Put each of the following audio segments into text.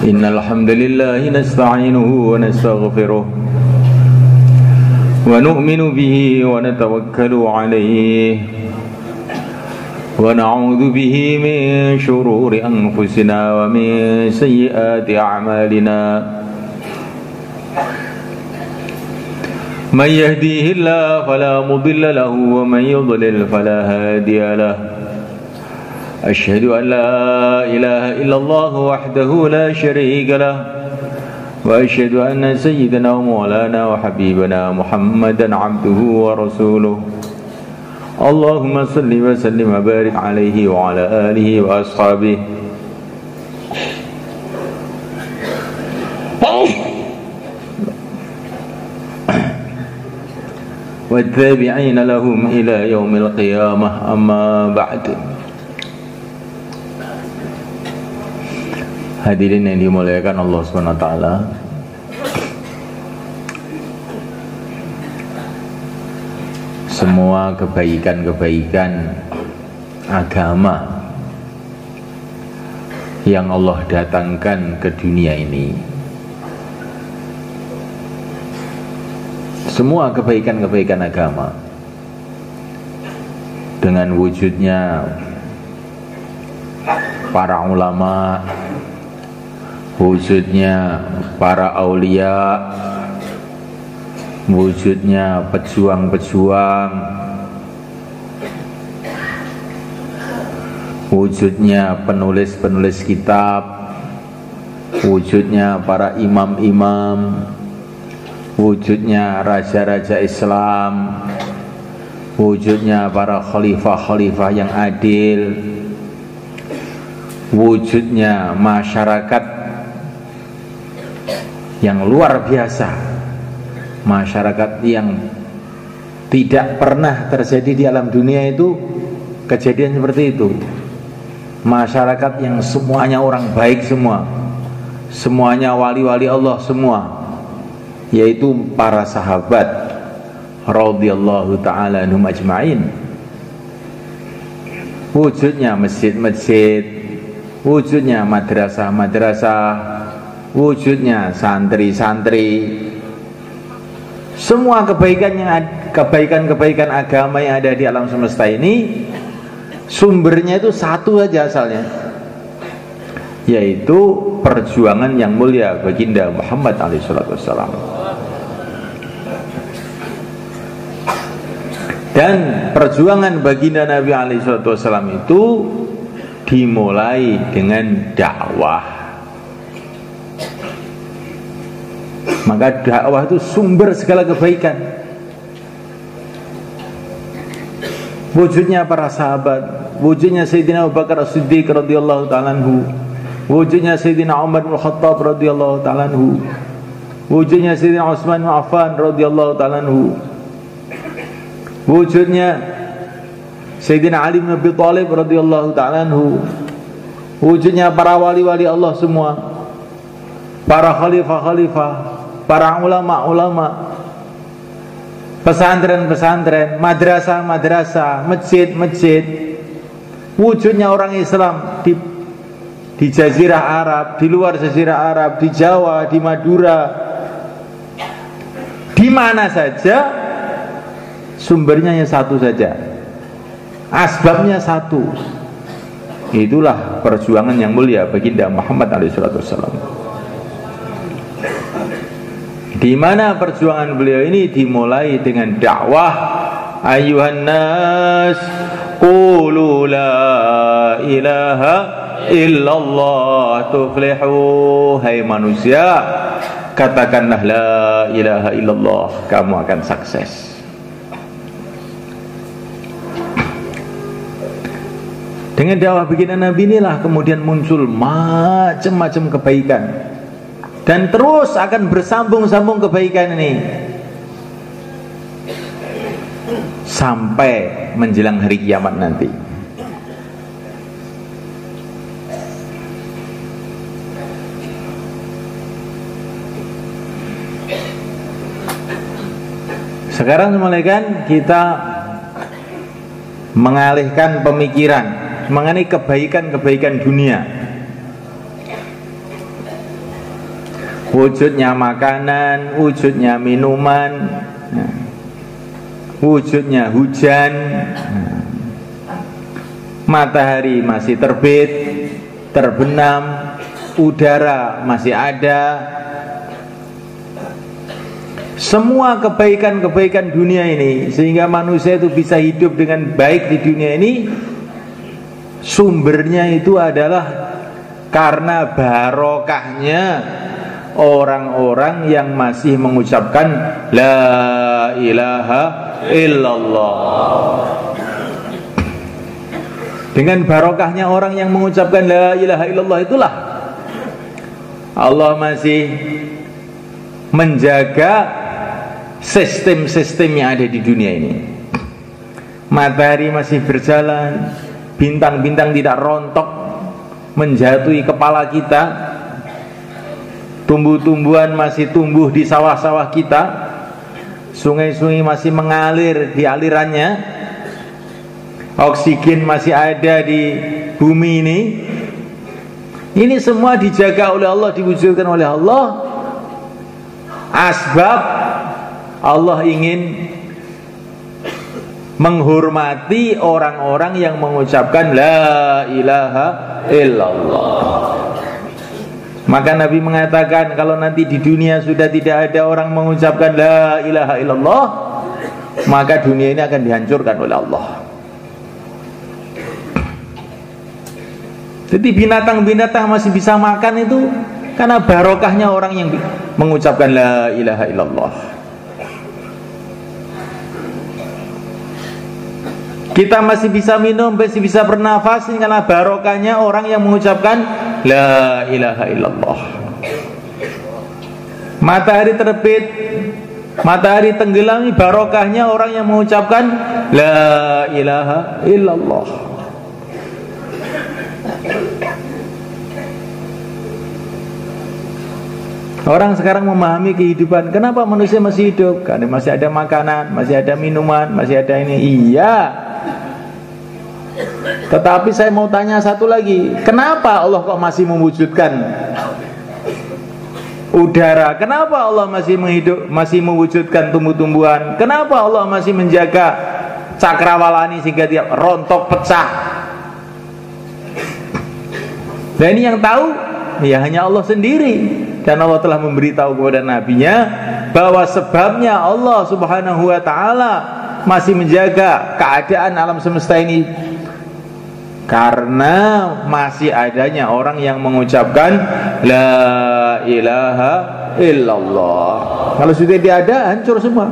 إن الحمد لله نستعينه ونستغفره ونؤمن به ونتوكل عليه ونعوذ به من شرور أنفسنا ومن سيئات أعمالنا من يهديه الله فلا مضل له ومن يضلل فلا هادي له أشهد أن لا إله إلا الله وحده لا شريك له وأشهد أن سيدنا ومولانا وحبيبنا محمدا عبده ورسوله اللهم صل وسلم وبارك عليه وعلى آله وأصحابه والتابعين لهم إلى يوم القيامة أما بعد. Hadirin yang dimuliakan Allah SWT, semua kebaikan-kebaikan agama yang Allah datangkan ke dunia ini, semua kebaikan-kebaikan agama dengan wujudnya para ulama, wujudnya para aulia, wujudnya pejuang-pejuang, wujudnya penulis-penulis kitab, wujudnya para imam-imam, wujudnya raja-raja Islam, wujudnya para khalifah-khalifah yang adil, wujudnya masyarakat yang luar biasa, masyarakat yang tidak pernah terjadi di alam dunia itu kejadian seperti itu. Masyarakat yang semuanya orang baik semua, semuanya wali-wali Allah semua, yaitu para sahabat radhiyallahu ta'ala anhum ajma'in. Wujudnya masjid-masjid, wujudnya madrasah-madrasah, wujudnya santri-santri, semua kebaikan-kebaikan agama yang ada di alam semesta ini sumbernya itu satu saja asalnya, yaitu perjuangan yang mulia baginda Muhammad SAW. Dan perjuangan baginda Nabi SAW itu dimulai dengan dakwah. Maka dakwah itu sumber segala kebaikan. Wujudnya para sahabat, wujudnya Sayyidina Abu Bakar As-Siddiq radhiyallahu ta'ala anhu, wujudnya Sayyidina Umar bin Khattab radhiyallahu ta'ala anhu, wujudnya Sayyidina Utsman bin Affan radhiyallahu ta'ala anhu, wujudnya Sayyidina Ali bin Abi Thalib radhiyallahu ta'ala anhu, wujudnya para wali-wali Allah semua, para khalifah-khalifah, para ulama-ulama, pesantren-pesantren, madrasah-madrasah, masjid-masjid, wujudnya orang Islam di Jazirah Arab, di luar Jazirah Arab, di Jawa, di Madura, di mana saja, sumbernya hanya satu saja, asbabnya satu. Itulah perjuangan yang mulia baginda Muhammad SAW. Di mana perjuangan beliau ini dimulai dengan dakwah, ayuhan nas qulu la ilaha illallah tuflihu, hai manusia katakanlah la ilaha illallah, kamu akan sukses. Dengan dakwah baginda Nabi inilah kemudian muncul macam-macam kebaikan, dan terus akan bersambung-sambung kebaikan ini sampai menjelang hari kiamat nanti. Sekarang semalakan kita mengalihkan pemikiran mengenai kebaikan-kebaikan dunia. wujudnya makanan, wujudnya minuman, wujudnya hujan, matahari masih terbit, terbenam, udara masih ada. Semua kebaikan-kebaikan dunia ini, sehingga manusia itu bisa hidup dengan baik di dunia ini, sumbernya itu adalah karena barokahnya orang-orang yang masih mengucapkan la ilaha illallah. Dengan barokahnya orang yang mengucapkan la ilaha illallah itulah Allah masih menjaga sistem-sistem yang ada di dunia ini. Matahari masih berjalan, bintang-bintang tidak rontok menjatuhi kepala kita, tumbuh-tumbuhan masih tumbuh di sawah-sawah kita, sungai-sungai masih mengalir di alirannya, oksigen masih ada di bumi ini. Ini semua dijaga oleh Allah, diwujudkan oleh Allah. Asbab Allah ingin menghormati orang-orang yang mengucapkan la ilaha illallah. Maka Nabi mengatakan, kalau nanti di dunia sudah tidak ada orang mengucapkan la ilaha illallah, maka dunia ini akan dihancurkan oleh Allah. Jadi binatang-binatang masih bisa makan itu karena barokahnya orang yang mengucapkan la ilaha illallah. Kita masih bisa minum, masih bisa bernafas karena barokahnya orang yang mengucapkan la ilaha illallah. Matahari terbit, matahari tenggelam, barokahnya orang yang mengucapkan la ilaha illallah. Orang sekarang memahami kehidupan. Kenapa manusia masih hidup? Karena masih ada makanan, masih ada minuman, masih ada ini. Iya. Tetapi saya mau tanya satu lagi, kenapa Allah kok masih mewujudkan udara? Kenapa Allah masih mewujudkan tumbuh-tumbuhan? Kenapa Allah masih menjaga cakrawala ini sehingga dia rontok pecah? Dan ini yang tahu ya hanya Allah sendiri. Dan Allah telah memberitahu kepada nabinya bahwa sebabnya Allah subhanahu wa ta'ala masih menjaga keadaan alam semesta ini karena masih adanya orang yang mengucapkan la ilaha illallah. Kalau sudah tidak ada, hancur semua.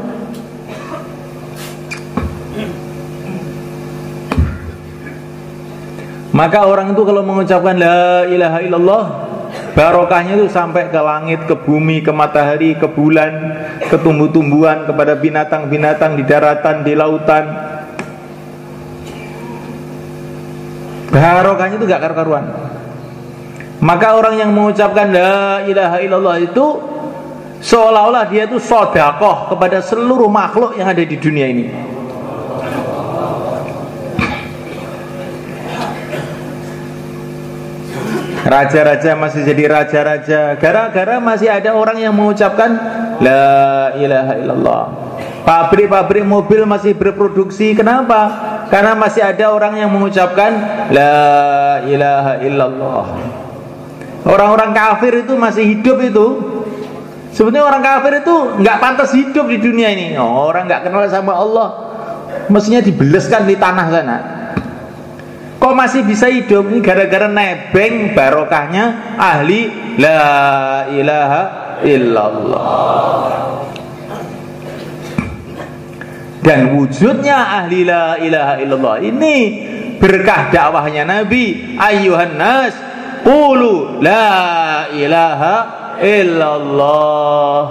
Maka orang itu kalau mengucapkan la ilaha illallah, barokahnya itu sampai ke langit, ke bumi, ke matahari, ke bulan, ke tumbuh-tumbuhan, kepada binatang-binatang di daratan, di lautan. Barokahnya itu gak karu-karuan. Maka orang yang mengucapkan la ilaha illallah itu seolah-olah dia itu sedekah kepada seluruh makhluk yang ada di dunia ini. Raja-raja masih jadi raja-raja gara-gara masih ada orang yang mengucapkan la ilaha illallah. Pabrik-pabrik mobil masih berproduksi. Kenapa? Karena masih ada orang yang mengucapkan la ilaha illallah. Orang-orang kafir itu masih hidup itu. Sebenarnya orang kafir itu nggak pantas hidup di dunia ini. Orang nggak kenal sama Allah, mestinya dibeleskan di tanah sana. Kok masih bisa hidup? Ini gara-gara nebeng barokahnya ahli la ilaha illallah. Dan wujudnya ahli la ilaha illallah ini berkah dakwahnya Nabi, ayyuhan nas qulu la ilaha illallah.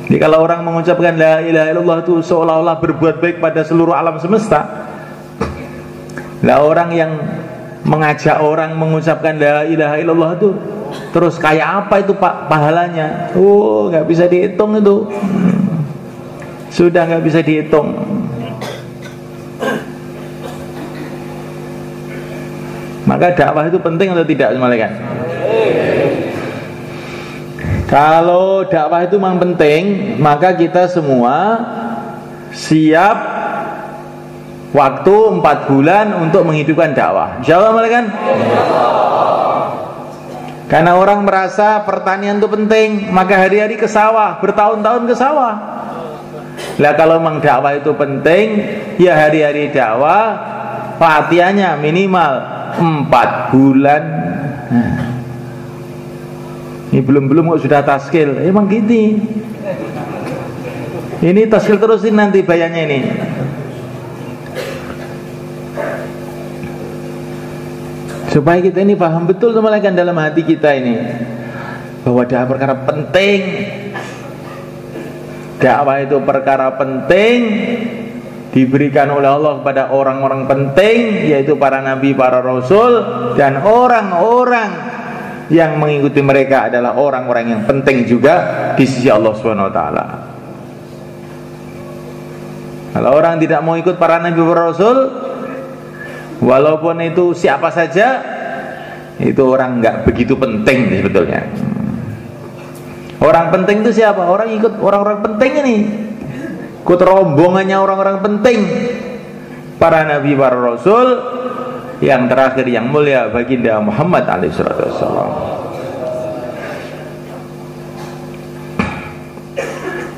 Jadi kalau orang mengucapkan la ilaha illallah itu seolah-olah berbuat baik pada seluruh alam semesta. Lah orang yang mengajak orang mengucapkan la ilaha illallah itu terus kayak apa itu Pak pahalanya? Oh, nggak bisa dihitung itu. Sudah nggak bisa dihitung. Maka dakwah itu penting atau tidak, malaikat? Kalau dakwah itu memang penting, maka kita semua siap waktu 4 bulan untuk menghidupkan dakwah. Insyaallah kan? Karena orang merasa pertanian itu penting, maka hari-hari ke sawah, bertahun-tahun ke sawah. Lah kalau memang dakwah itu penting, ya hari-hari dakwah, latihannya minimal 4 bulan. Ini belum kok sudah taskil. Emang gitu. Ini taskil terusin nanti bayarnya ini. Supaya kita ini paham betul kan dalam hati kita ini bahwa dakwah perkara penting. Dakwah itu perkara penting, diberikan oleh Allah kepada orang-orang penting, yaitu para nabi, para rasul, dan orang-orang yang mengikuti mereka adalah orang-orang yang penting juga di sisi Allah Subhanahu wa taala. Kalau orang tidak mau ikut para nabi, para rasul, walaupun itu siapa saja, itu orang nggak begitu penting sebetulnya. Orang penting itu siapa? Orang ikut orang-orang penting ini, ikut rombongannya orang-orang penting, para nabi, para rasul, yang terakhir yang mulia baginda Muhammad alaihissalam.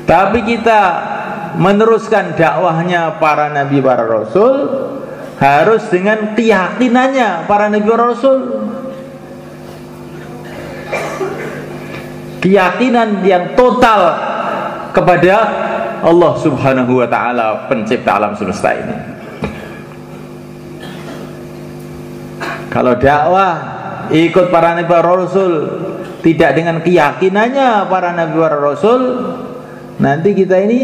Tapi kita meneruskan dakwahnya para nabi, para rasul harus dengan keyakinannya para nabi, para rasul. Keyakinan yang total kepada Allah Subhanahu wa taala, pencipta alam semesta ini. Kalau dakwah ikut para nabi, para rasul tidak dengan keyakinannya para nabi, para rasul, nanti kita ini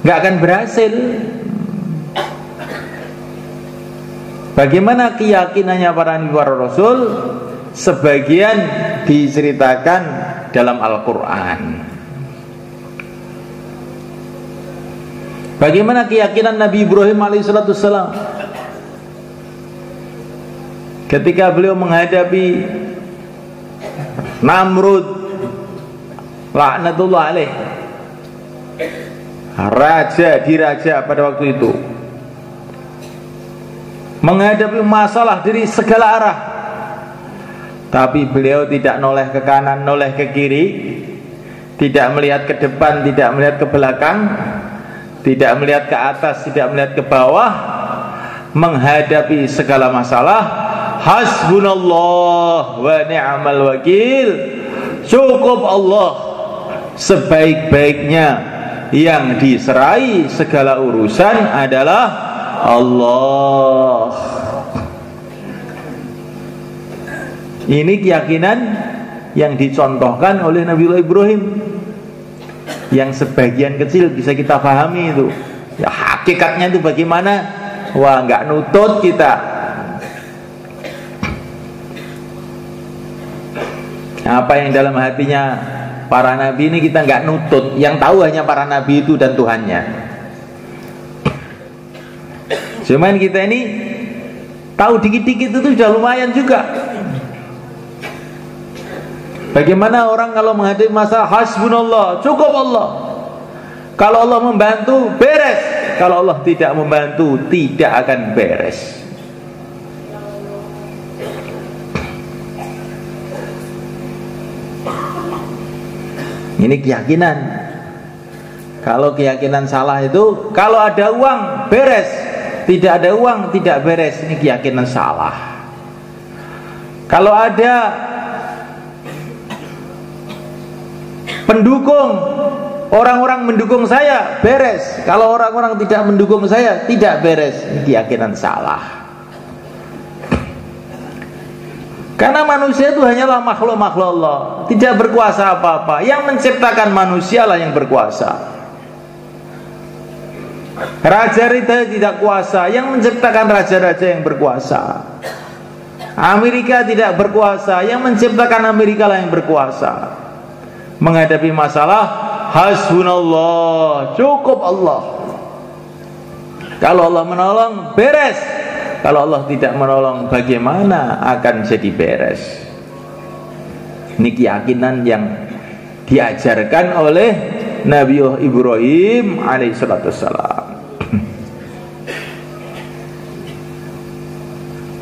nggak akan berhasil. Bagaimana keyakinannya para nabi, para rasul? Sebagian diceritakan dalam Al-Quran. Bagaimana keyakinan Nabi Ibrahim alaihissalam ketika beliau menghadapi Namrud laknatullah alaih, raja pada waktu itu, menghadapi masalah dari segala arah, tapi beliau tidak noleh ke kanan, noleh ke kiri, tidak melihat ke depan, tidak melihat ke belakang, tidak melihat ke atas, tidak melihat ke bawah, menghadapi segala masalah. Hasbunallah wa ni'mal wakil, cukup Allah sebaik-baiknya, yang diserai segala urusan adalah Allah. Ini keyakinan yang dicontohkan oleh Nabiullah Ibrahim, yang sebagian kecil bisa kita pahami itu. Ya hakikatnya itu bagaimana? Wah, nggak nutut kita. Apa yang dalam hatinya para nabi ini kita nggak nutut. Yang tahu hanya para nabi itu dan Tuhannya. Cuman kita ini tahu dikit-dikit itu sudah lumayan juga. Bagaimana orang kalau menghadapi masalah, hasbunallah, cukup Allah. Kalau Allah membantu, beres. Kalau Allah tidak membantu, tidak akan beres. Ini keyakinan. Kalau keyakinan salah itu, kalau ada uang, beres. Tidak ada uang, tidak beres. Ini keyakinan salah. Kalau ada pendukung, orang-orang mendukung saya, beres. Kalau orang-orang tidak mendukung saya, tidak beres. Ini keyakinan salah. Karena manusia itu hanyalah makhluk-makhluk Allah, tidak berkuasa apa-apa. Yang menciptakan manusia lah yang berkuasa. Raja-raja tidak kuasa, yang menciptakan raja-raja yang berkuasa. Amerika tidak berkuasa, yang menciptakan Amerika lah yang berkuasa. Menghadapi masalah, hasbunallah, cukup Allah. Kalau Allah menolong, beres. Kalau Allah tidak menolong, bagaimana akan jadi beres? Ini keyakinan yang diajarkan oleh Nabi Ibrahim alaihissalam.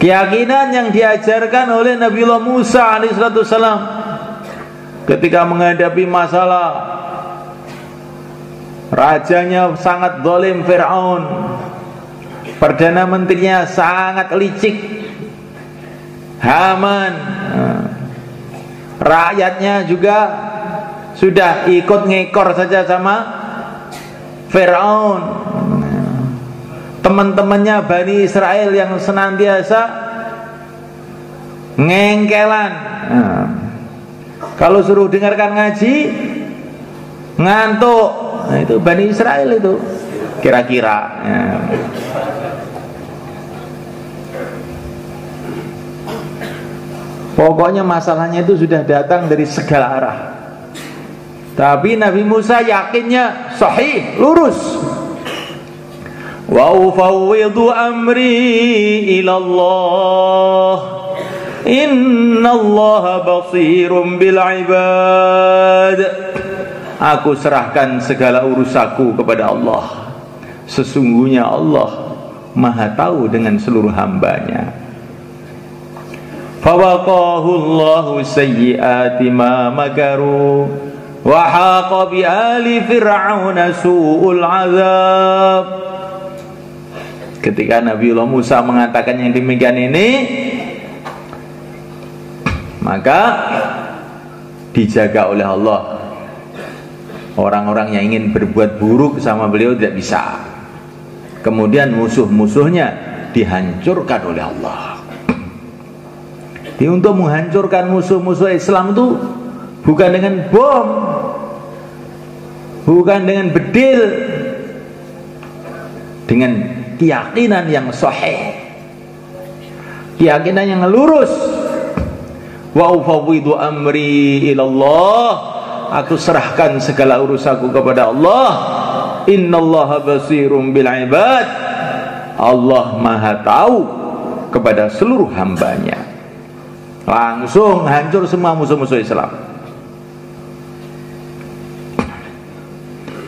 Keyakinan yang diajarkan oleh Nabiullah Musa alaihissalam ketika menghadapi masalah rajanya sangat zalim Fir'aun, perdana menterinya sangat licik Haman, rakyatnya juga sudah ikut ngekor saja sama Fir'aun, teman-temannya Bani Israel yang senantiasa ngengkelan, kalau suruh dengarkan ngaji ngantuk. Nah, itu Bani Israel itu kira-kira pokoknya masalahnya itu sudah datang dari segala arah. Tapi Nabi Musa yakinnya sahih, lurus. Wa ufawwidu amri ilallah, innallaha basirum bil ibad. Aku serahkan segala urusanku kepada Allah. Sesungguhnya Allah Maha tahu dengan seluruh hambanya. Fawaqahu Allahu sayyi'ati ma makaru wa haqa bi ali fir'auna su'ul azab. Ketika Nabiullah Musa mengatakan yang demikian ini, maka dijaga oleh Allah. Orang-orang yang ingin berbuat buruk sama beliau tidak bisa. Kemudian musuh-musuhnya dihancurkan oleh Allah. Jadi untuk menghancurkan musuh-musuh Islam itu bukan dengan bom, bukan dengan bedil, dengan keyakinan yang sahih, keyakinan yang lurus. Wa ufawwidu amri ilallah, aku serahkan segala urusanku kepada Allah. Innallaha basirum bil ibad, Allah Maha tahu kepada seluruh hambanya. Langsung hancur semua musuh-musuh Islam.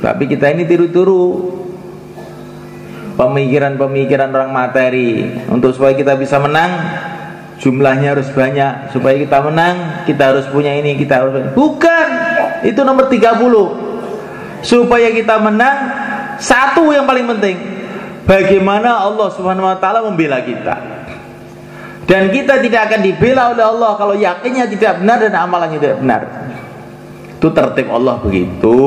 Tapi kita ini tiru-tiru pemikiran-pemikiran orang materi. Untuk supaya kita bisa menang, jumlahnya harus banyak. Supaya kita menang, kita harus punya ini, kita harus punya. Bukan, itu nomor 30. Supaya kita menang, satu yang paling penting, bagaimana Allah Subhanahu wa ta'ala membela kita. Dan kita tidak akan dibela oleh Allah kalau yakinnya tidak benar dan amalannya tidak benar. Itu tertib Allah begitu.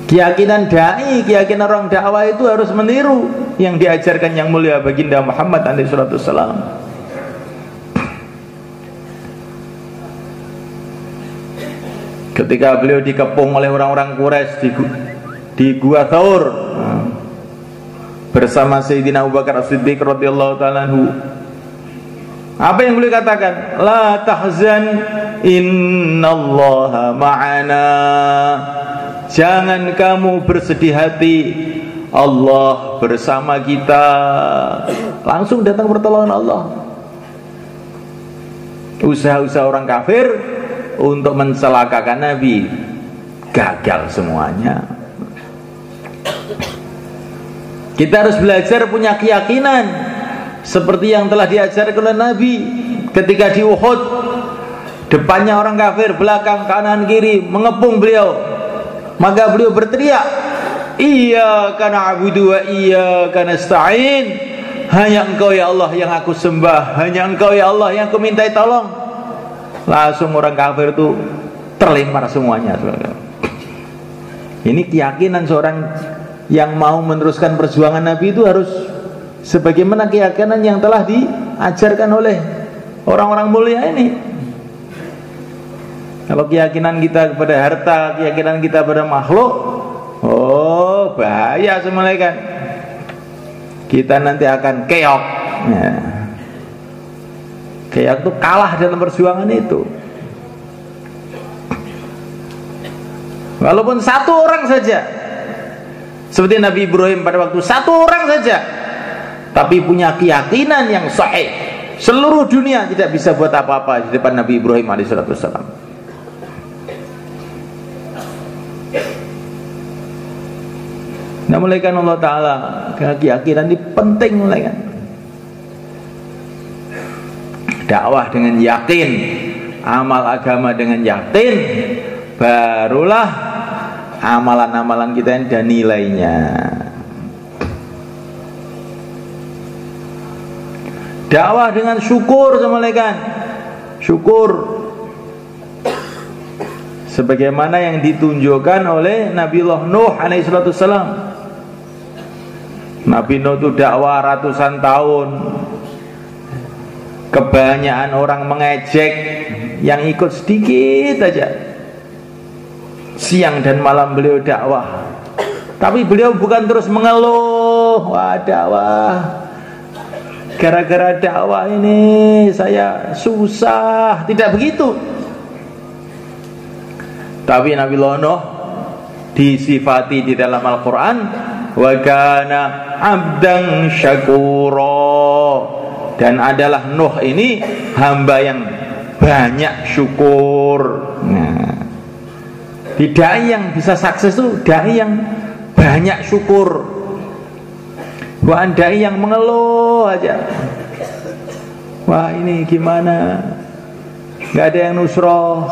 Keyakinan dai, keyakinan orang dakwah itu harus meniru yang diajarkan yang mulia baginda Muhammad SAW. Ketika beliau dikepung oleh orang-orang Quraisy di Gua Thaur bersama Sayyidina Abu Bakar As-Siddiq radhiyallahu ta'ala anhu, apa yang beliau katakan? La tahzan, innallaha ma'ana. Jangan kamu bersedih hati, Allah bersama kita. Langsung datang pertolongan Allah. Usaha-usaha orang kafir untuk mencelakakan Nabi gagal semuanya. Kita harus belajar punya keyakinan seperti yang telah diajarkan oleh Nabi ketika di Uhud. Depannya orang kafir, belakang, kanan, kiri mengepung beliau. Maka beliau berteriak, Iyyaka na'budu wa iyyaka nasta'in. Hanya Engkau ya Allah yang aku sembah, hanya Engkau ya Allah yang aku mintai tolong. Langsung orang kafir itu terlempar semuanya. Ini keyakinan seorang yang mau meneruskan perjuangan Nabi itu harus sebagaimana keyakinan yang telah diajarkan oleh orang-orang mulia ini. Kalau keyakinan kita kepada harta, keyakinan kita pada makhluk, oh bahaya semuanya kan. Kita nanti akan keok. Ya. Keok itu kalah dalam perjuangan itu. Walaupun satu orang saja, seperti Nabi Ibrahim pada waktu satu orang saja tapi punya keyakinan yang sahih. Seluruh dunia tidak bisa buat apa-apa di depan Nabi Ibrahim alaihissalam. Nah, mulai kan Allah Ta'ala, keyakinan ini penting mulai kan. Dakwah dengan yakin, amal agama dengan yakin, barulah amalan-amalan kita yang ada nilainya. Dakwah dengan syukur sama kan, syukur sebagaimana yang ditunjukkan oleh Nabiullah Nuh alaihissalam. Nabi Nuh itu dakwah ratusan tahun, kebanyakan orang mengejek, yang ikut sedikit aja. Siang dan malam beliau dakwah, tapi beliau bukan terus mengeluh, wah dakwah, gara-gara dakwah ini saya susah, tidak begitu. Tapi Nabi Nuh disifati di dalam Al-Quran, wa kana abdan syakura, dan adalah Nuh ini hamba yang banyak syukur. Nah, di dai yang bisa sukses itu dai yang banyak syukur, bukan dai yang mengeluh aja. Wah ini gimana, nggak ada yang nusroh,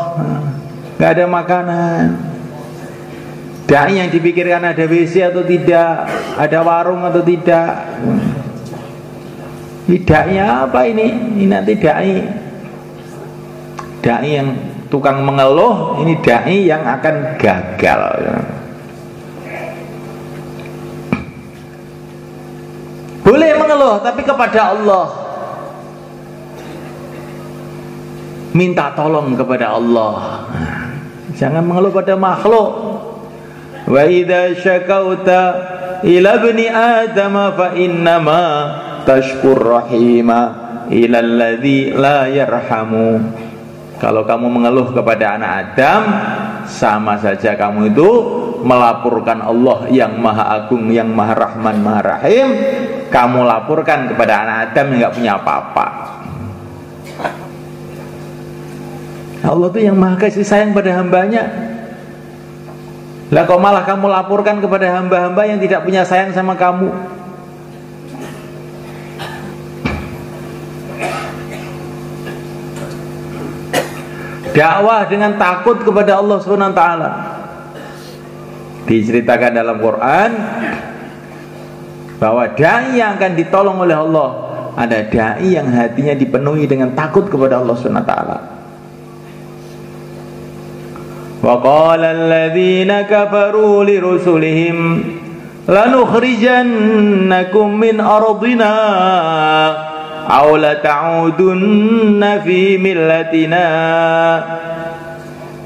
nggak ada makanan. Dai yang dipikirkan ada WC atau tidak, ada warung atau tidak. Ini dai-nya apa ini? Ini nanti dai yang tukang mengeluh, ini dai yang akan gagal. Boleh mengeluh, tapi kepada Allah. Minta tolong kepada Allah. Jangan mengeluh pada makhluk. Wa idza syakauta ila ibni adam fa innama tashkur rahima ila alladzi la yarhamu. Kalau kamu mengeluh kepada anak Adam, sama saja kamu itu melaporkan Allah yang Maha Agung, yang Maha Rahman, Maha Rahim. Kamu laporkan kepada anak Adam yang nggak punya apa-apa. Allah itu yang Maha kasih sayang pada hambanya. Lah kok malah kamu laporkan kepada hamba-hamba yang tidak punya sayang sama kamu? Dakwah dengan takut kepada Allah Subhanahu wa taala. Diceritakan dalam Quran bahwa dai yang akan ditolong oleh Allah ada dai yang hatinya dipenuhi dengan takut kepada Allah Subhanahu wa taala. Wa qala alladziina kafaru li rusulihim lanukhrijannakum min ardina aw la ta'udunna fi millatina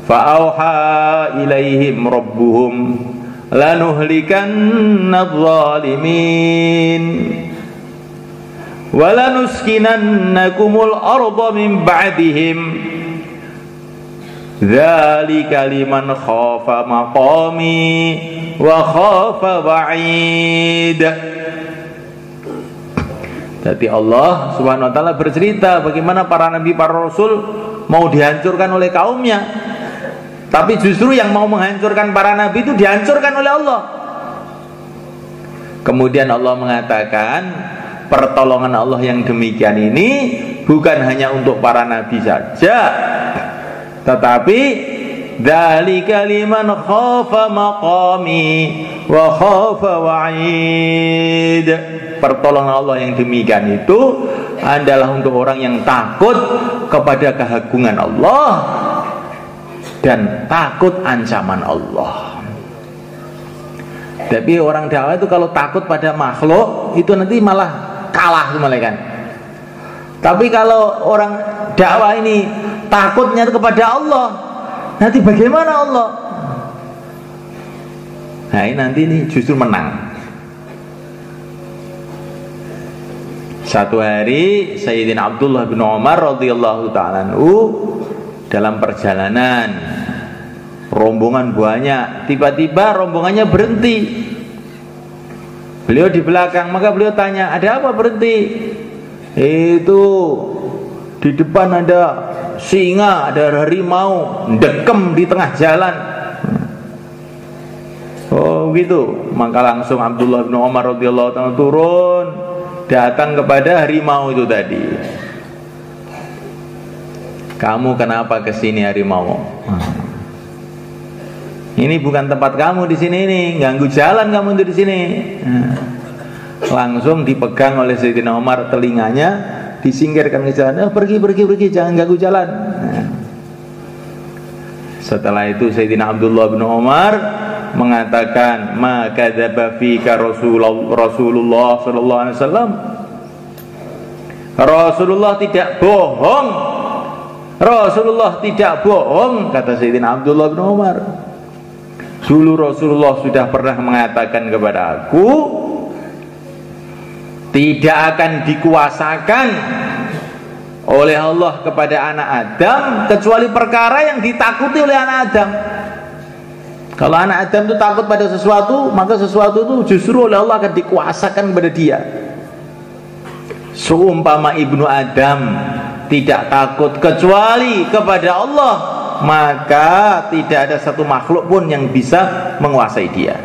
fa auha ilaihim rabbuhum lanuhlikanna adh-dhalimin wa lanuskinannakumul arda min ba'dihim dzalika liman khafa maqami wa khafa wa'id. Jadi Allah Subhanahu wa taala bercerita bagaimana para nabi, para rasul mau dihancurkan oleh kaumnya. Tapi justru yang mau menghancurkan para nabi itu dihancurkan oleh Allah. Kemudian Allah mengatakan pertolongan Allah yang demikian ini bukan hanya untuk para nabi saja, tetapi dzalika liman khafa maqami wa khafa wa'id. Pertolongan Allah yang demikian itu adalah untuk orang yang takut kepada keagungan Allah dan takut ancaman Allah. Tapi orang dakwah itu kalau takut pada makhluk itu nanti malah kalah kan. Tapi kalau orang dakwah ini takutnya kepada Allah, nanti bagaimana Allah? Nah ini nanti ini justru menang. Satu hari Sayyidina Abdullah bin Umar radhiyallahu ta'ala anhu dalam perjalanan, rombongan banyak, tiba-tiba rombongannya berhenti. Beliau di belakang, maka beliau tanya, ada apa berhenti? Itu di depan ada singa, ada harimau dekem di tengah jalan. Oh gitu. Maka langsung Abdullah bin Umar radhiyallahu ta'ala turun, datang kepada harimau itu tadi. Kamu kenapa kesini harimau? Ini bukan tempat kamu di sini, nih ganggu jalan kamu itu di sini. Langsung dipegang oleh Sayyidina Umar telinganya, disingkirkan ke jalan. Pergi, jangan ganggu jalan. Setelah itu Sayyidina Abdullah bin Umar mengatakan, ma kadzaba fika Rasulullah sallallahu alaihi wasallam. Rasulullah tidak bohong. Rasulullah tidak bohong, kata Sayyidina Abdullah bin Umar. Dulu Rasulullah sudah pernah mengatakan kepada aku, tidak akan dikuasakan oleh Allah kepada anak Adam kecuali perkara yang ditakuti oleh anak Adam. Kalau anak Adam itu takut pada sesuatu, maka sesuatu itu justru oleh Allah akan dikuasakan kepada dia. Seumpama ibnu Adam tidak takut kecuali kepada Allah, maka tidak ada satu makhluk pun yang bisa menguasai dia.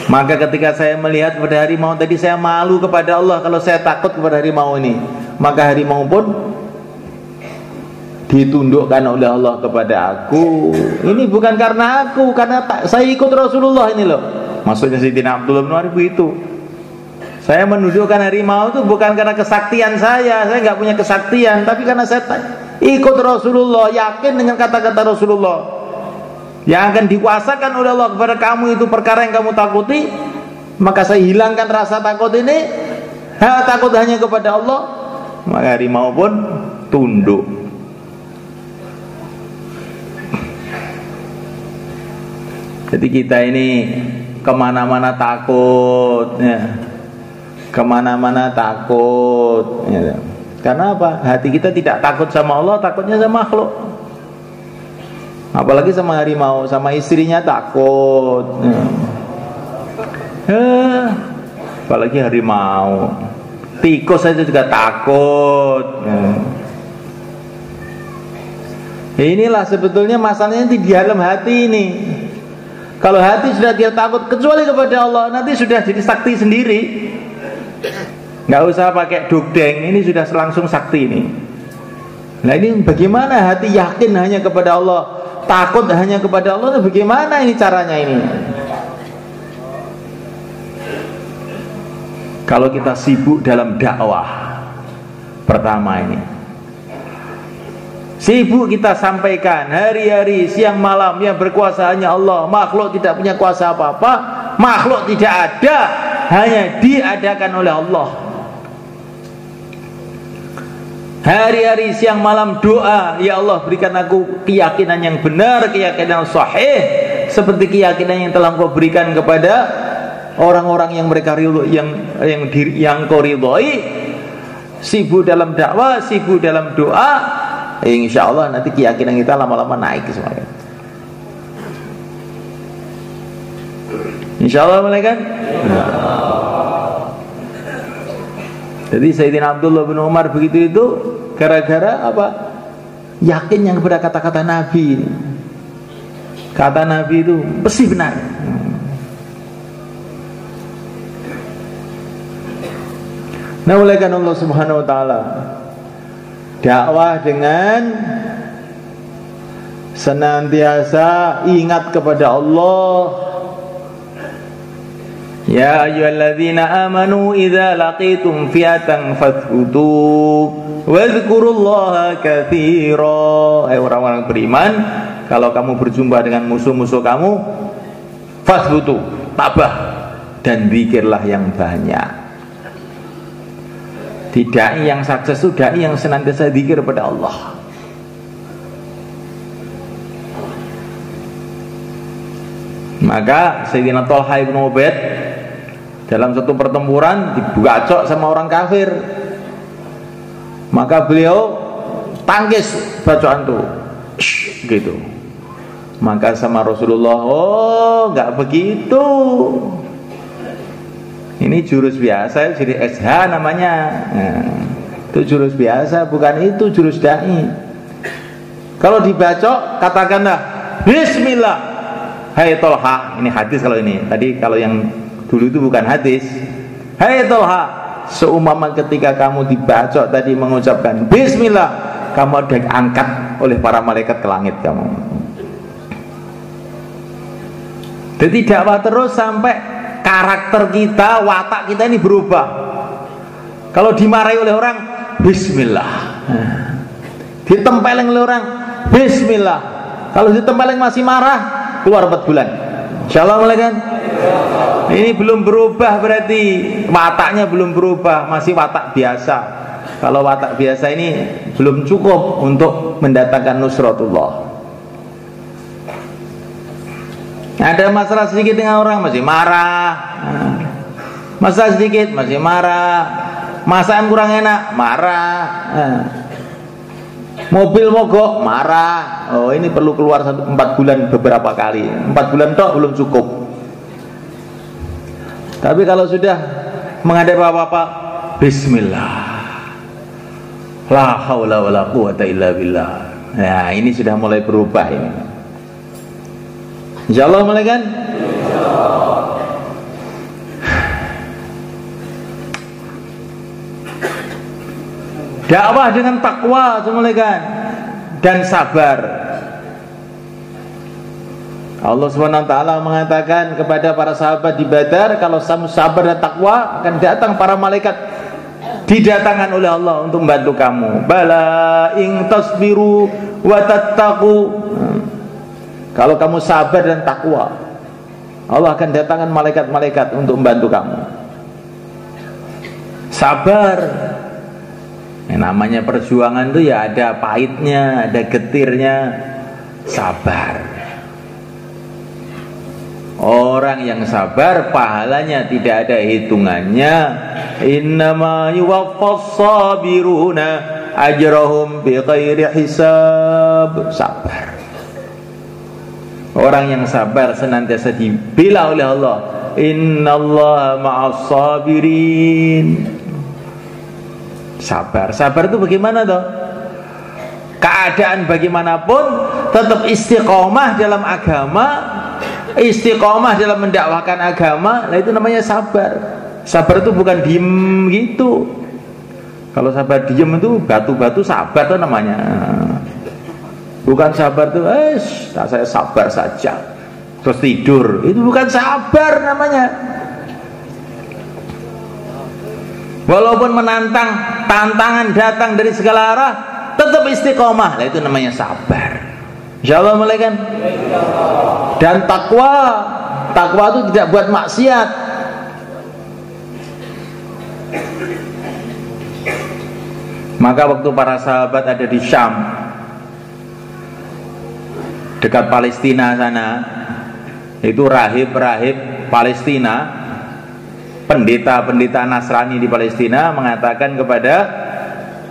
Maka ketika saya melihat pada harimau tadi, saya malu kepada Allah kalau saya takut kepada harimau ini. Maka harimau pun ditundukkan oleh Allah kepada aku. Ini bukan karena aku, karena saya ikut Rasulullah ini loh. Maksudnya Sayyidina Abdullah bin Umar itu, saya menundukkan harimau itu bukan karena kesaktian saya nggak punya kesaktian, tapi karena saya ikut Rasulullah, yakin dengan kata-kata Rasulullah. Yang akan dikuasakan oleh Allah kepada kamu itu perkara yang kamu takuti, maka saya hilangkan rasa takut ini, takut hanya kepada Allah. Maka harimau pun tunduk. Jadi kita ini kemana-mana takut, ya. Kemana-mana takut, ya. Karena apa? Hati kita tidak takut sama Allah, takutnya sama makhluk. Apalagi sama harimau, sama istrinya takut. Apalagi harimau, tikus saja juga takut. Inilah sebetulnya masalahnya di dalam hati ini. Kalau hati sudah tidak takut kecuali kepada Allah, nanti sudah jadi sakti sendiri. Nggak usah pakai dugdeng, ini sudah langsung sakti ini. Nah ini bagaimana hati yakin hanya kepada Allah, takut hanya kepada Allah, bagaimana ini caranya ini? Kalau kita sibuk dalam dakwah, pertama ini sibuk kita sampaikan hari-hari, siang malam, yang berkuasa hanya Allah, makhluk tidak punya kuasa apa-apa, makhluk tidak ada, hanya diadakan oleh Allah. Hari-hari siang malam doa, ya Allah berikan aku keyakinan yang benar, keyakinan yang sahih, seperti keyakinan yang telah Engkau berikan kepada orang-orang yang mereka ridho, yang Kau ridhoi. Sibuk dalam dakwah, sibuk dalam doa, insya Allah nanti keyakinan kita lama-lama naik semuanya. Insya Allah mulai kan? Jadi Sayyidina Abdullah bin Umar begitu itu gara-gara apa? Yakinnya kepada kata-kata Nabi. Kata Nabi itu pasti benar. Nah oleh karena Allah Subhanahu wa taala, dakwah dengan senantiasa ingat kepada Allah. Ya ayyuhalladzina amanu idza laqitum fi'atan fathbutu wadhkurullaha katsira. Hai orang-orang beriman, kalau kamu berjumpa dengan musuh-musuh kamu, fathbutu, tabah dan zikirlah yang banyak. Tidak yang sukses itu dai yang senantiasa zikir kepada Allah. Maka Sayyidina Thalha bin Ubaid dalam satu pertempuran dibacok sama orang kafir, maka beliau tangkis bacokan itu, gitu. Maka sama Rasulullah, oh nggak begitu, Ini jurus biasa, jadi SH namanya. Nah, itu jurus biasa, bukan itu jurus dai. Kalau dibacok, katakanlah Bismillah. Hai Tolha, ini hadis kalau ini. Tadi kalau yang dulu itu bukan hadis. Hai Tolha, seumpama ketika kamu dibacok tadi mengucapkan Bismillah, kamu ada angkat oleh para malaikat ke langit kamu. Jadi dakwah terus sampai karakter kita, watak kita ini berubah. Kalau dimarahi oleh orang, Bismillah. Ditempeleng oleh orang, Bismillah. Kalau ditempeleng masih marah, keluar 4 bulan. Assalamualaikum. Ini belum berubah, berarti wataknya belum berubah, masih watak biasa. Kalau watak biasa ini belum cukup untuk mendatangkan nusratullah. Ada masalah sedikit dengan orang masih marah, masalah sedikit masih marah, masakan kurang enak marah, mobil mogok marah. Oh, ini perlu keluar 4 bulan beberapa kali. 4 bulan tok belum cukup. Tapi kalau sudah menghadapi apa-apa, Bismillah, la haula wala quwata illa billah. Nah, ini sudah mulai berubah ini. Insyaallah mulai kan? Dakwah dengan takwa mulai kan? Dan sabar. Allah Subhanahu wa taala mengatakan kepada para sahabat di Badar, kalau kamu sabar dan takwa akan datang para malaikat didatangkan oleh Allah untuk membantu kamu. Bala in tasbiru wa tattaqu. Kalau kamu sabar dan takwa, Allah akan datangkan malaikat-malaikat untuk membantu kamu. Sabar. Yang namanya perjuangan itu ya ada pahitnya, ada getirnya. Sabar. Orang yang sabar pahalanya tidak ada hitungannya. Innama yuwaffas sabiruna ajrahum bighairi hisab. Sabar. Orang yang sabar senantiasa dibela oleh Allah. Innallaha ma'as sabirin. Sabar. Sabar itu bagaimana toh? Keadaan bagaimanapun tetap istiqomah dalam agama, istiqomah dalam mendakwahkan agama. Nah, itu namanya sabar. Sabar itu bukan diem gitu. Kalau sabar diem itu batu-batu sabar itu namanya. Bukan sabar tuh, saya sabar saja terus tidur. Itu bukan sabar namanya. Walaupun menantang, tantangan datang dari segala arah, tetap istiqomah. Nah, itu namanya sabar. Insyaallah mulai kan? Dan takwa, takwa itu tidak buat maksiat. Maka waktu para sahabat ada di Syam, dekat Palestina sana, itu rahib-rahib Palestina, pendeta-pendeta Nasrani di Palestina mengatakan kepada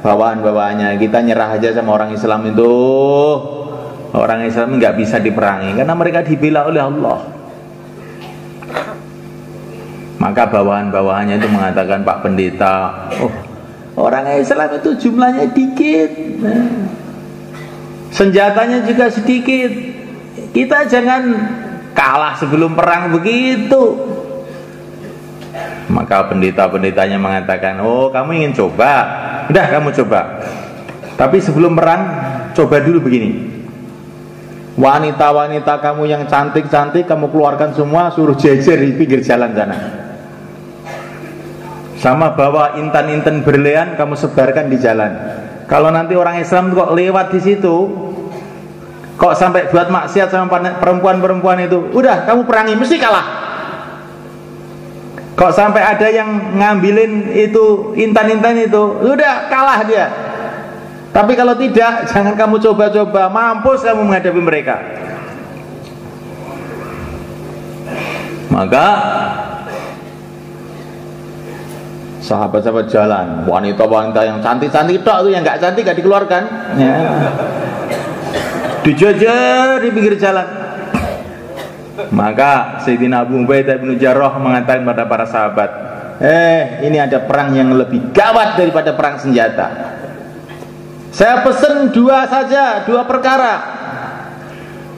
bawahan-bawahannya, kita nyerah aja sama orang Islam itu. Orang Islam nggak bisa diperangi karena mereka dibela oleh Allah. Maka bawahan-bawahannya itu mengatakan, Pak Pendeta, orang Islam itu jumlahnya dikit, senjatanya juga sedikit, kita jangan kalah sebelum perang begitu. Maka pendeta-pendetanya mengatakan, oh kamu ingin coba, udah kamu coba, tapi sebelum perang coba dulu begini, wanita-wanita kamu yang cantik-cantik kamu keluarkan semua, suruh jejer di pinggir jalan sana, sama bawa intan-intan berlian kamu sebarkan di jalan. Kalau nanti orang Islam kok lewat di situ, kok sampai buat maksiat sama perempuan-perempuan itu, udah kamu perangi, mesti kalah. Kok sampai ada yang ngambilin itu intan-intan itu, udah kalah dia. Tapi kalau tidak, jangan kamu coba-coba, mampus kamu menghadapi mereka. Maka sahabat-sahabat jalan, wanita-wanita yang cantik-cantik tok itu, yang nggak cantik nggak dikeluarkan, ya. Dijajar di pinggir jalan. Maka Sayyidina Abu Ubaidah bin Jarrah mengatakan pada para sahabat, ini ada perang yang lebih gawat daripada perang senjata. Saya pesen 2 saja, 2 perkara.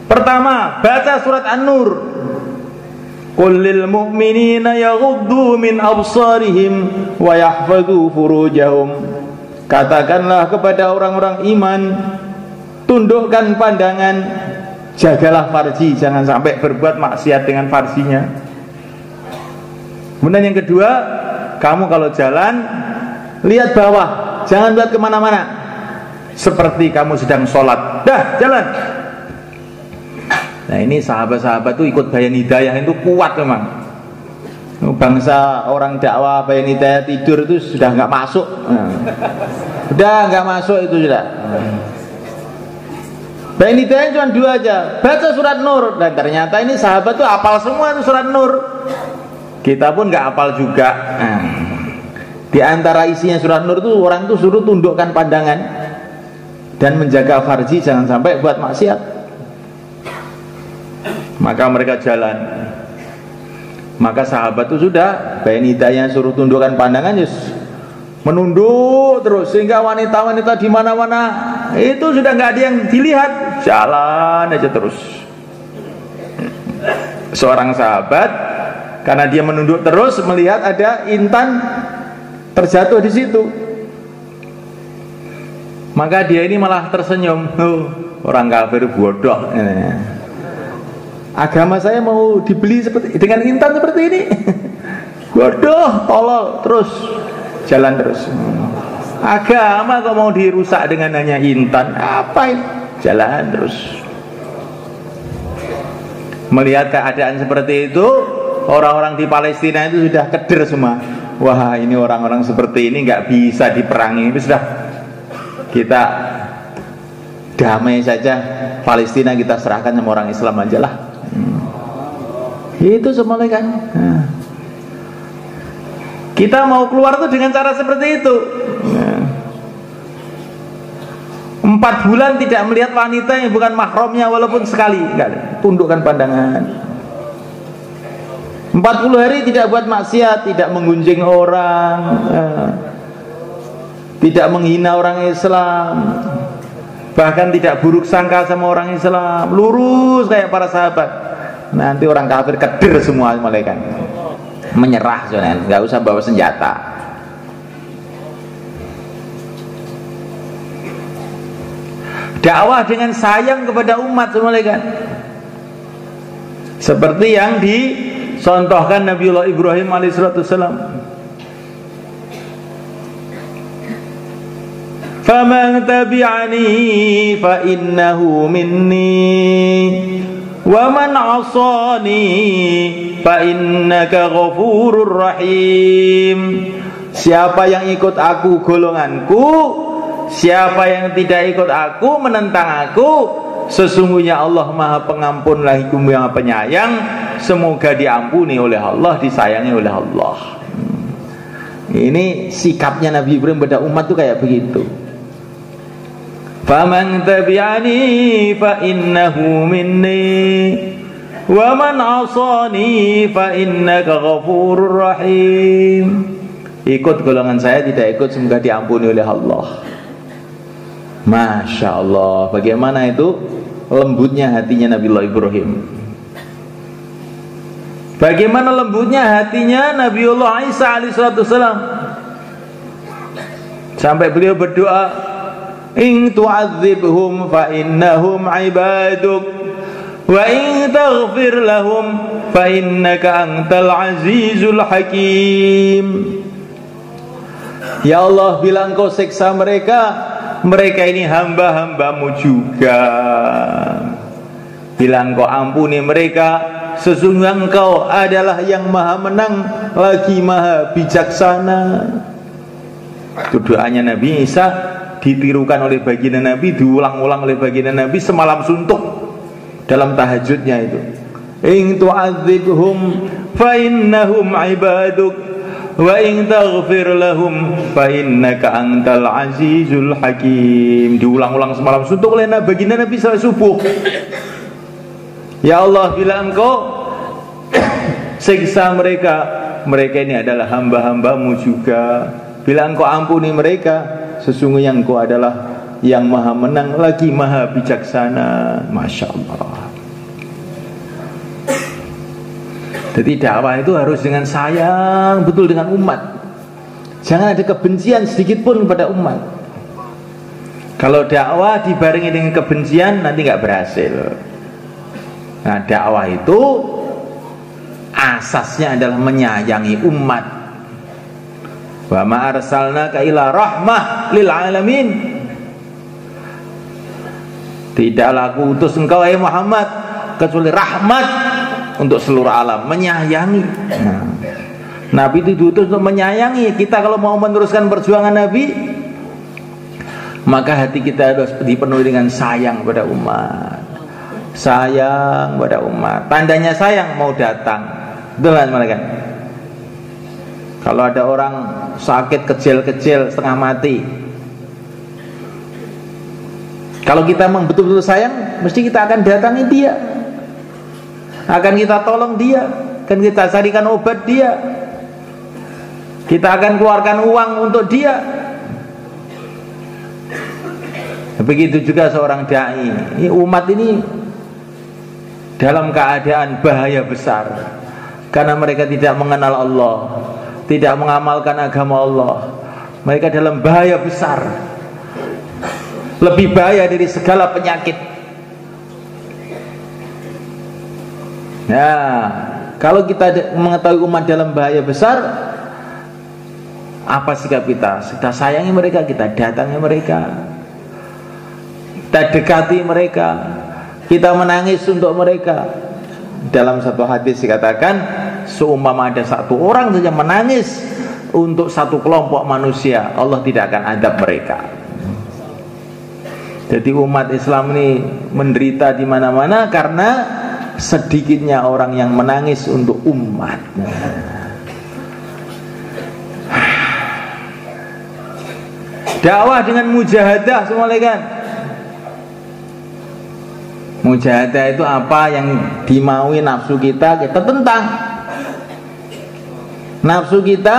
Pertama, baca surat An-Nur. Qul lil mu'minina yaghuddu min absarihim wa yahfadhu furujahum. Katakanlah kepada orang-orang iman, tundukkan pandangan, jagalah farji, jangan sampai berbuat maksiat dengan farjinya. Kemudian yang kedua, kamu kalau jalan lihat bawah, jangan lihat kemana-mana, seperti kamu sedang sholat. Dah, jalan. Nah, ini sahabat-sahabat tuh ikut Bayan Hidayah itu kuat memang. Bangsa orang dakwah Bayan Hidayah tidur itu sudah nggak masuk. Udah nggak masuk itu sudah. Bayan Hidayah cuma 2 aja, baca surat Nur. Dan ternyata ini sahabat tuh hafal semua itu surat Nur. Kita pun nggak hafal juga. Di antara isinya surat Nur tuh orang tuh suruh tundukkan pandangan dan menjaga farji, jangan sampai buat maksiat. Maka mereka jalan. Maka sahabat itu sudah Bayan Hidayah suruh tundukkan pandangan, yes, menunduk terus sehingga wanita-wanita di mana-mana itu sudah nggak ada yang dilihat, jalan aja terus. Seorang sahabat karena dia menunduk terus melihat ada intan terjatuh di situ, maka dia ini malah tersenyum. Orang kafir bodoh. Agama saya mau dibeli seperti dengan intan seperti ini. Bodoh, tolol, terus jalan terus. Agama kok mau dirusak dengan hanya intan? Apa ini? Jalan terus. Melihat keadaan seperti itu, orang-orang di Palestina itu sudah keder semua. Wah, ini orang-orang seperti ini nggak bisa diperangi. Ini sudah, kita damai saja. Palestina kita serahkan sama orang Islam aja lah. Itu semuanya kan. Kita mau keluar tuh dengan cara seperti itu. 4 bulan tidak melihat wanita yang bukan mahramnya walaupun sekali, enggak, tundukkan pandangan. 40 hari tidak buat maksiat, tidak menggunjing orang, tidak menghina orang Islam, bahkan tidak buruk sangka sama orang Islam, lurus kayak para sahabat. Nanti orang kafir keder semua malaikat, menyerah soalnya, nggak usah bawa senjata. Dakwah dengan sayang kepada umat malaikat, seperti yang dicontohkan Nabiullah Ibrahim alaihissalam. Faman tabi'ani fa innahu minni wa man 'asani fa innaka ghafurur rahim. Siapa yang ikut aku golonganku, siapa yang tidak ikut aku menentang aku, sesungguhnya Allah Maha Pengampun lagi Maha Penyayang, semoga diampuni oleh Allah, disayangi oleh Allah. Ini sikapnya Nabi Ibrahim pada umat tuh kayak begitu. Faman tabi'ani fa innahu minni wa man 'asani fa innaka ghafurur rahim. Ikut golongan saya, tidak ikut semoga diampuni oleh Allah. Masya Allah, bagaimana itu lembutnya hatinya Nabiullah Ibrahim. Bagaimana lembutnya hatinya Nabiullah Isa alaihissalam, sampai beliau berdoa, in tu'adzibhum fa innahum ibaduk wa in taghfir lahum fa innaka antal azizul hakim. Ya Allah, bila engkau siksa mereka, mereka ini hamba-hambamu juga. Bila engkau ampuni mereka, sesungguhnya engkau adalah yang maha menang lagi maha bijaksana. Itu doanya Nabi Isa, ditirukan oleh baginda Nabi, diulang-ulang oleh baginda Nabi semalam suntuk dalam tahajudnya itu. In tu'adzibhum fa innahum ibaduk wa in taghfir lahum fa innaka antal azizul hakim. Diulang-ulang semalam suntuk oleh baginda Nabi sampai subuh. Ya Allah, bila engkau siksa mereka, mereka ini adalah hamba-hambamu juga. Bila engkau ampuni mereka, sesungguhnya engkau adalah yang maha menang lagi maha bijaksana. Masya Allah. Jadi dakwah itu harus dengan sayang betul dengan umat. Jangan ada kebencian sedikit pun kepada umat. Kalau dakwah dibarengi dengan kebencian, nanti nggak berhasil. Nah, dakwah itu asasnya adalah menyayangi umat. Wa ma arsalnaka illa rahmah lil alamin. Tidaklah aku utus engkau wahai Muhammad kecuali rahmat untuk seluruh alam, menyayangi. Nah, Nabi itu diutus untuk menyayangi. Kita kalau mau meneruskan perjuangan Nabi, maka hati kita harus dipenuhi dengan sayang pada umat. Sayang pada umat. Tandanya sayang mau datang. Betul kan? Kalau ada orang sakit kecil-kecil setengah mati, kalau kita memang betul-betul sayang, mesti kita akan datangi dia, akan kita tolong dia, akan kita carikan obat dia, kita akan keluarkan uang untuk dia. Begitu juga seorang dai. Ini umat ini dalam keadaan bahaya besar karena mereka tidak mengenal Allah, tidak mengamalkan agama Allah. Mereka dalam bahaya besar, lebih bahaya dari segala penyakit. Nah, kalau kita mengetahui umat dalam bahaya besar, apa sikap kita? Kita sayangi mereka, kita datangi mereka, kita dekati mereka, kita menangis untuk mereka. Dalam satu hadis dikatakan, seumpama ada satu orang saja menangis untuk satu kelompok manusia, Allah tidak akan adab mereka. Jadi umat Islam ini menderita di mana-mana karena sedikitnya orang yang menangis untuk umat. Dakwah dengan mujahadah semua kan. Mujahadah itu apa yang dimaui nafsu kita tentang. Nafsu kita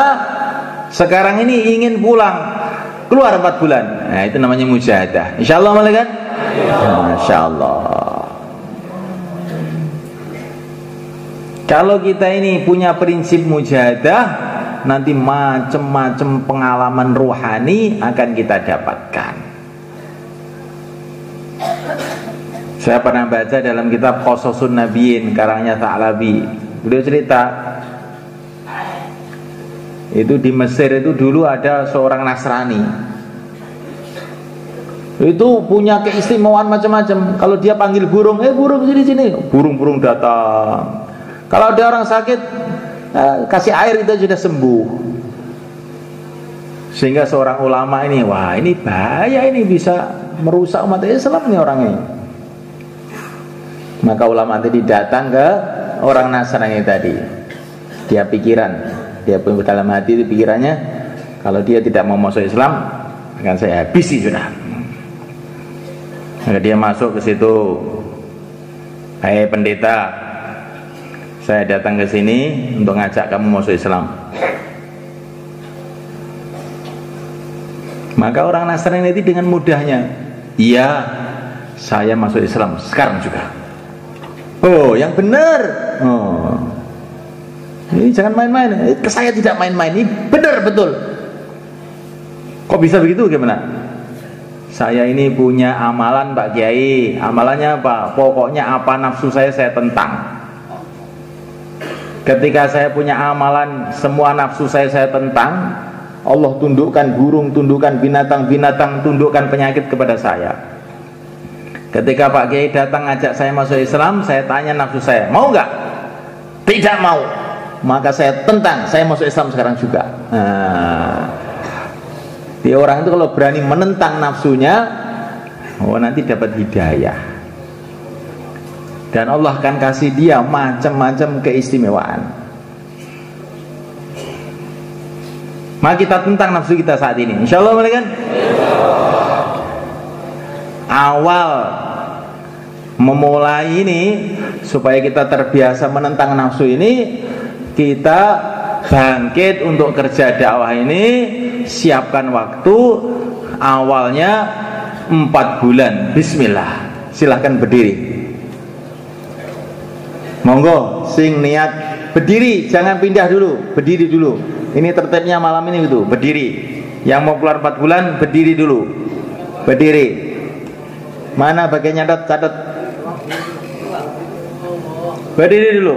sekarang ini ingin pulang, keluar 4 bulan. Nah, itu namanya mujahadah. Insyaallah malaikat. Masyaallah. Kalau kita ini punya prinsip mujahadah, nanti macam-macam pengalaman rohani akan kita dapatkan. Saya pernah baca dalam kitab Qasasun Nabiyyin karangnya Tha'labi. Beliau cerita, itu di Mesir itu dulu ada seorang Nasrani. Itu punya keistimewaan macam-macam. Kalau dia panggil burung, burung sini, burung-burung datang. Kalau ada orang sakit, kasih air itu sudah sembuh. Sehingga seorang ulama ini, wah ini bahaya, ini bisa merusak umat Islam nih orang ini. Maka ulama tadi datang ke orang Nasrani tadi. Dia pikiran, dia pun dalam hati itu pikirannya, kalau dia tidak mau masuk Islam, akan saya habisi sudah. Maka dia masuk ke situ. Hai pendeta, saya datang ke sini untuk ngajak kamu masuk Islam. Maka orang Nasrani itu dengan mudahnya, iya, saya masuk Islam sekarang juga. Oh, yang benar. Oh, ini jangan main-main. Saya tidak main-main. Ini benar betul. Kok bisa begitu? Gimana? Saya ini punya amalan Pak Kiai. Amalannya apa? Pokoknya apa nafsu saya tentang. Ketika saya punya amalan, semua nafsu saya tentang. Allah tundukkan burung, tundukkan binatang-binatang, tundukkan penyakit kepada saya. Ketika Pak Kiai datang ngajak saya masuk Islam, saya tanya nafsu saya, mau nggak? Tidak mau. Maka saya tentang, saya masuk Islam sekarang juga. Di orang itu kalau berani menentang nafsunya, oh nanti dapat hidayah. Dan Allah akan kasih dia macam-macam keistimewaan. Maka kita tentang nafsu kita saat ini. Insyaallah malaikat. Awal memulai ini supaya kita terbiasa menentang nafsu ini, kita bangkit untuk kerja dakwah ini, siapkan waktu, awalnya 4 bulan. Bismillah. Silahkan berdiri. Monggo, sing niat berdiri, jangan pindah dulu, berdiri dulu. Ini tertibnya malam ini gitu, berdiri. Yang mau keluar 4 bulan, berdiri dulu. Berdiri. Mana bagian catat? Berdiri dulu.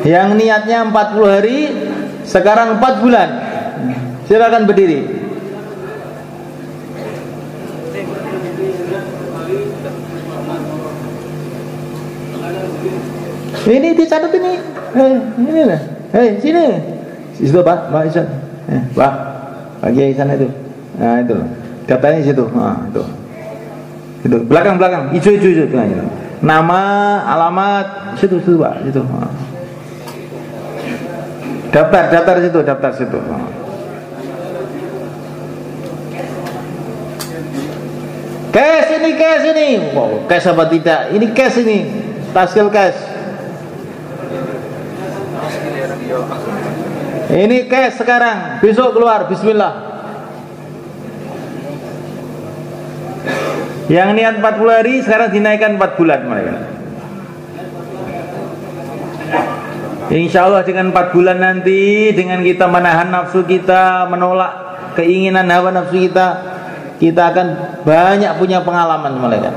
Yang niatnya 40 hari, sekarang 4 bulan. Silakan berdiri. Ini dicatat ini. Ini lah. Sini. Situ Pak, Pak Isan. Pak, bagi Isan itu. Nah itu. Daftarnya di situ. Nah, itu. Itu belakang. Hijau itu. Nama, alamat, situ Pak, situ. Daftar situ. Cash ini. Wow, cash apa tidak? Ini cash ini. Taskil cash. Ini cash sekarang, besok keluar. Bismillah. Yang niat 40 hari sekarang dinaikkan 4 bulan mereka. Insya Allah dengan 4 bulan nanti, dengan kita menahan nafsu kita, menolak keinginan hawa nafsu kita, kita akan banyak punya pengalaman mereka.